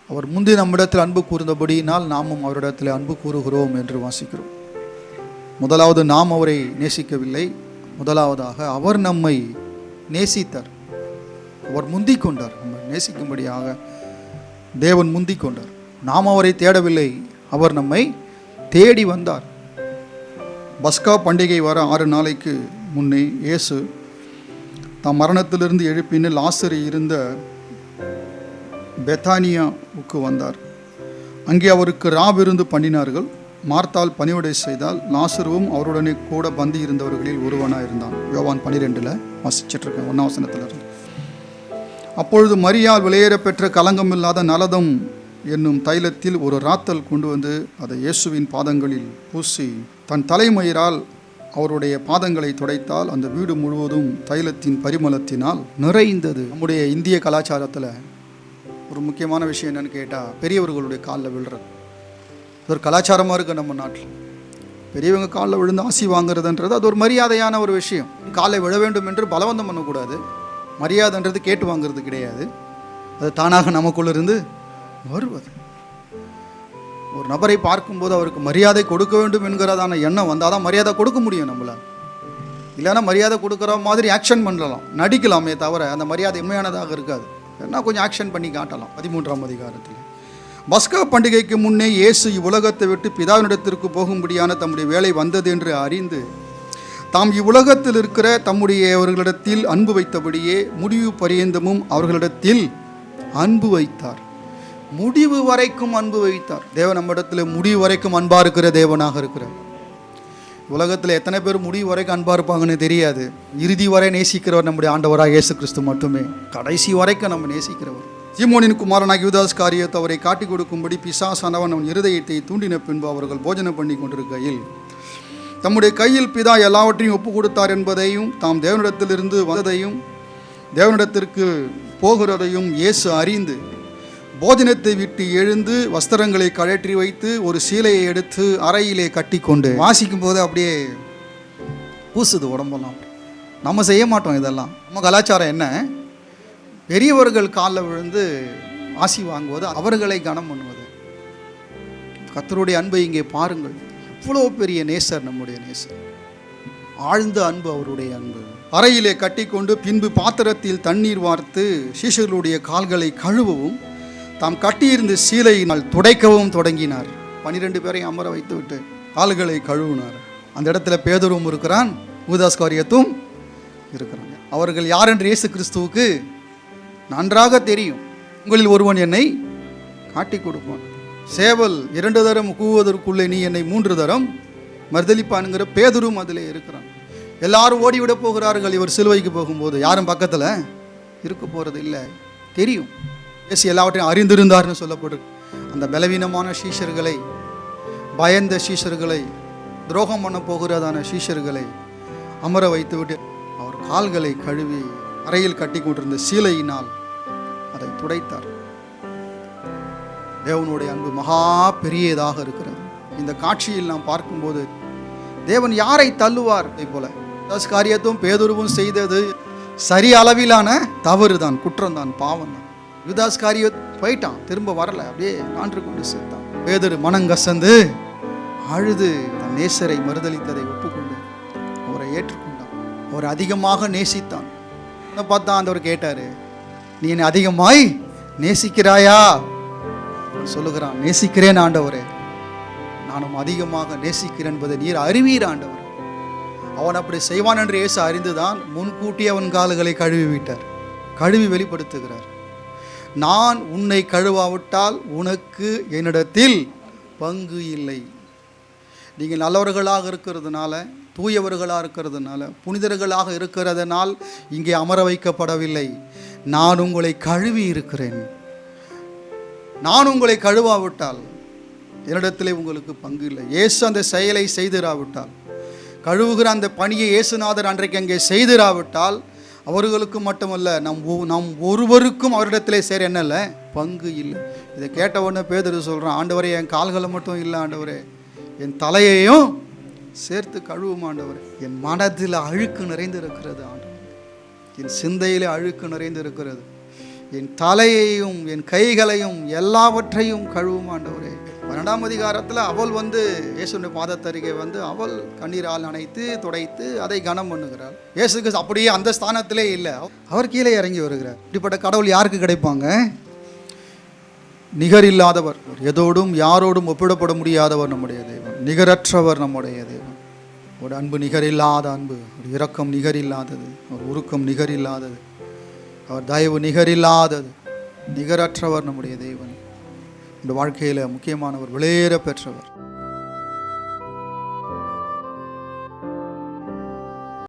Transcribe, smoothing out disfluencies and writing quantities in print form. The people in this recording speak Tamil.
அவர் முந்தி நம்மிடத்தில் அன்பு கூர்ந்தபடியினால் நாமும் அவரிடத்தில் அன்பு கூறுகிறோம் என்று வாசிக்கிறோம். முதலாவது நாம் அவரை நேசிக்கவில்லை, முதலாவதாக அவர் நம்மை நேசித்தார். அவர் முந்திக் கொண்டார். நம்ம நேசிக்கும்படியாக தேவன் முந்திக் கொண்டார். நாம் அவரை தேடவில்லை, அவர் நம்மை தேடி வந்தார். பஸ்கா பண்டிகை வர 6 நாளைக்கு முன்னே இயேசு தாம் மரணத்திலிருந்து எழுப்பின லாசரு இருந்த பெத்தானியாவுக்கு வந்தார். அங்கே அவருக்கு ராவிருந்து பண்ணினார்கள். மார்த்தால் பணிவிடை செய்தால், லாசருவும் அவருடனே கூட பந்தி இருந்தவர்களில் ஒருவனாக இருந்தான். யோவான் 12 வாசிச்சிட்ருக்கேன், 1ஆம் வசனத்திலிருந்து. அப்பொழுது மரியாள் விலையேற பெற்ற கலங்கமில்லாத நலதம் என்னும் தைலத்தில் ஒரு ராத்தல் கொண்டு வந்து அதை இயேசுவின் பாதங்களில் பூசி தன் தலைமயிரால் அவருடைய பாதங்களை துடைத்தால் அந்த வீடு முழுவதும் தைலத்தின் பரிமளத்தினால் நிறைந்தது. நம்முடைய இந்திய கலாச்சாரத்தில் ஒரு முக்கியமான விஷயம் என்னென்னு கேட்டால், பெரியவர்களுடைய காலில் விழுறது. அது ஒரு கலாச்சாரமாக இருக்குது நம்ம நாட்டில். பெரியவங்க காலில் விழுந்து ஆசி வாங்குறதுன்றது அது ஒரு மரியாதையான ஒரு விஷயம். காலை விழ வேண்டும் என்று பலவந்தம் பண்ணக்கூடாது. மரியாதைன்றது கேட்டு வாங்கிறது கிடையாது, அது தானாக நமக்குள்ளிருந்து வருவது. ஒரு நபரை பார்க்கும்போது அவருக்கு மரியாதை கொடுக்க வேண்டும் என்கிறதான எண்ணம் வந்தால் தான் மரியாதை கொடுக்க முடியும் நம்மளால். இல்லைன்னா மரியாதை கொடுக்குற மாதிரி ஆக்ஷன் பண்ணலாம், நடிக்கலாமே தவிர அந்த மரியாதை உண்மையானதாக இருக்காது. என்ன கொஞ்சம் ஆக்ஷன் பண்ணி காட்டலாம். 13ஆம் அதிகாரத்தில் பஸ்கா பண்டிகைக்கு முன்னே இயேசு இவ்வுலகத்தை விட்டு பிதாவினிடத்திற்கு போகும்படியான தம்முடைய வேலை வந்தது என்று அறிந்து தாம் இவ்வுலகத்தில் இருக்கிற தம்முடையவர்களிடத்தில் அன்பு வைத்தபடியே முடிவு பரியந்தமும் அவர்களிடத்தில் அன்பு வைத்தார். முடிவு வரைக்கும் அன்பு வைத்தார். தேவன் நம்மிடத்தில் முடிவு வரைக்கும் அன்பா இருக்கிற தேவனாக இருக்கிறார். உலகத்தில் எத்தனை பேர் முடிவு வரைக்கும் அன்பா இருப்பாங்கன்னு தெரியாது. இறுதி வரை நேசிக்கிறவர் நம்முடைய ஆண்டவராக இயேசு கிறிஸ்து மட்டுமே. கடைசி வரைக்கும் நம்ம நேசிக்கிறவர். சீமோனின் குமாரனாகிய யூதாஸ் காரியத்தை அவரை காட்டிக் கொடுக்கும்படி பிசாசானவன் அவன் இருதயத்தை தூண்டின பின்பு அவர்கள் போஜனம் பண்ணி கொண்டிருக்கையில் தம்முடைய கையில் பிதா எல்லாவற்றையும் ஒப்பு கொடுத்தார் என்பதையும் தாம் தேவனிடத்திலிருந்து வந்ததையும் தேவனிடத்திற்கு போகிறதையும் இயேசு அறிந்து போஜனத்தை விட்டு எழுந்து வஸ்திரங்களை கழற்றி வைத்து ஒரு சீலையை எடுத்து அறையிலே கட்டி கொண்டு வாசிக்கும் போது அப்படியே பூசுது உடம்பெல்லாம். நம்ம செய்ய மாட்டோம் இதெல்லாம். நம்ம கலாச்சாரம் என்ன, பெரியவர்கள் காலில் விழுந்து ஆசி வாங்குவது, அவர்களை கனம் பண்ணுவது. கர்த்தருடைய அன்பை இங்கே பாருங்கள். இவ்வளோ பெரிய நேசர் நம்முடைய நேசர், ஆழ்ந்த அன்பு அவருடைய அன்பு. அறையிலே கட்டி கொண்டு பின்பு பாத்திரத்தில் தண்ணீர் வார்த்து சீஷர்களுடைய கால்களை கழுவவும் தாம் கட்டியிருந்த சீலையினால் துடைக்கவும் தொடங்கினார். 12 பேரையும் அமர வைத்து விட்டு கால்களை கழுவினார். அந்த இடத்துல பேதுருவும் இருக்கிறான், யூதாஸ் காரியத்தும் இருக்கிறாங்க. அவர்கள் யார் என்று இயேசு கிறிஸ்துவுக்கு நன்றாக தெரியும். உங்களில் ஒருவன் என்னை காட்டி கொடுப்பான். சேவல் 2 தரம் கூவதற்குள்ளே நீ என்னை 3 தரம் மறுதலிப்பானுங்கிற பேதுரும் அதில் இருக்கிறான். எல்லாரும் ஓடிவிட போகிறார்கள். இவர் சிலுவைக்கு போகும்போது யாரும் பக்கத்தில் இருக்க போகிறது இல்லை, தெரியும். இயேசு எல்லாவற்றையும் அறிந்திருந்தார்னு சொல்லப்படும். அந்த பலவீனமான சீஷர்களை, பயந்த சீஷர்களை, துரோகம் பண்ண போகிறதான சீஷர்களை அமர வைத்துவிட்டு அவர் கால்களை கழுவி அறையில் கட்டி கொண்டிருந்த சீலையினால் அதை துடைத்தார். தேவனுடைய அன்பு மகா பெரியதாக இருக்கிறது. இந்த காட்சியில் நாம் பார்க்கும்போது தேவன் யாரை தள்ளுவார்? அதே போல யூதாஸ் காரியத்தும் பேதுருவும் செய்தது சரி அளவிலான தவறு தான், குற்றம் தான், பாவம் தான். யூதாஸ் காரியத் போயிட்டான், திரும்ப வரல, அப்படியே நான்று கொண்டு செத்தான். பேதுரு மனங்கசந்து அழுது தன் நேசரை மறுதலித்ததை ஒப்புக்கொண்டு அவரை ஏற்றுக்கொண்டான். அவரை அதிகமாக நேசித்தான். பார்த்தா ஆண்டவர் கேட்டாரு, நீ என்னை அதிகமாய் நேசிக்கிறாயா? சொல்லுகிறான், நேசிக்கிறேன் ஆண்டவரே, நானும் அதிகமாக நேசிக்கிறேன் என்பதை நீர் அறிவீர் ஆண்டவர். அவன் அப்படி செய்வான் என்று இயேசு அறிந்துதான் முன்கூட்டி அவன் கால்களை கழுவி விட்டார். கழுவி வெளிப்படுத்துகிறார், நான் உன்னை கழுவாவிட்டால் உனக்கு என்னிடத்தில் பங்கு இல்லை. நீங்கள் நல்லவர்களாக இருக்கிறதுனால, தூயவர்களாக இருக்கிறதுனால, புனிதர்களாக இருக்கிறதுனால் இங்கே அமர வைக்கப்படவில்லை. நான் உங்களை கழுவி இருக்கிறேன். நான் உங்களை கழுவாவிட்டால் என்னிடத்திலே உங்களுக்கு பங்கு இல்லை. இயேசு அந்த செயலை செய்திராவிட்டால், கழுவுகிற அந்த பணியை இயேசுநாதர் அன்றைக்கு அங்கே செய்திராவிட்டால் அவர்களுக்கு மட்டுமல்ல, நம் ஒருவருக்கும் அவரிடத்திலே சேர என்னல்ல பங்கு இல்லை. இதை கேட்ட உடனே பேதுரு சொல்கிறான், ஆண்டவரே என் கால்களை மட்டும் இல்லை ஆண்டவரே, என் தலையையும் சேர்த்து கழுவும் ஆண்டவரே. என் மனதில் அழுக்கு நிறைந்து இருக்கிறது ஆண்டவர், என் சிந்தையிலே அழுக்கு நிறைந்து இருக்கிறது. என் தலையையும் என் கைகளையும் எல்லாவற்றையும் கழுவும் ஆண்டவரே. 12ஆம் அதிகாரத்தில் அவள் இயேசுடைய பாதத்தருகே அவள் கண்ணீரால் நனைத்து துடைத்து அதை கனம் பண்ணுகிறாள். இயேசுக்கு அப்படியே அந்த ஸ்தானத்திலே இல்லை, அவர் கீழே இறங்கி வருகிறார். இப்படிப்பட்ட கடவுள் யாருக்கு கிடைப்பாங்க? நிகர் இல்லாதவர், எதோடும் யாரோடும் ஒப்பிடப்பட முடியாதவர் நம்முடைய தேவன், நிகரற்றவர் நம்முடைய தேவன். ஒரு அன்பு நிகரில்லாத அன்பு, ஒரு இரக்கம் நிகரில்லாதது, ஒரு உருக்கம் நிகரில்லாதது, அவர் தயவு நிகரில்லாதது, நிகரற்றவர் நம்முடைய தேவன். இந்த வாழ்க்கையில் முக்கியமானவர், விலையேற பெற்றவர்.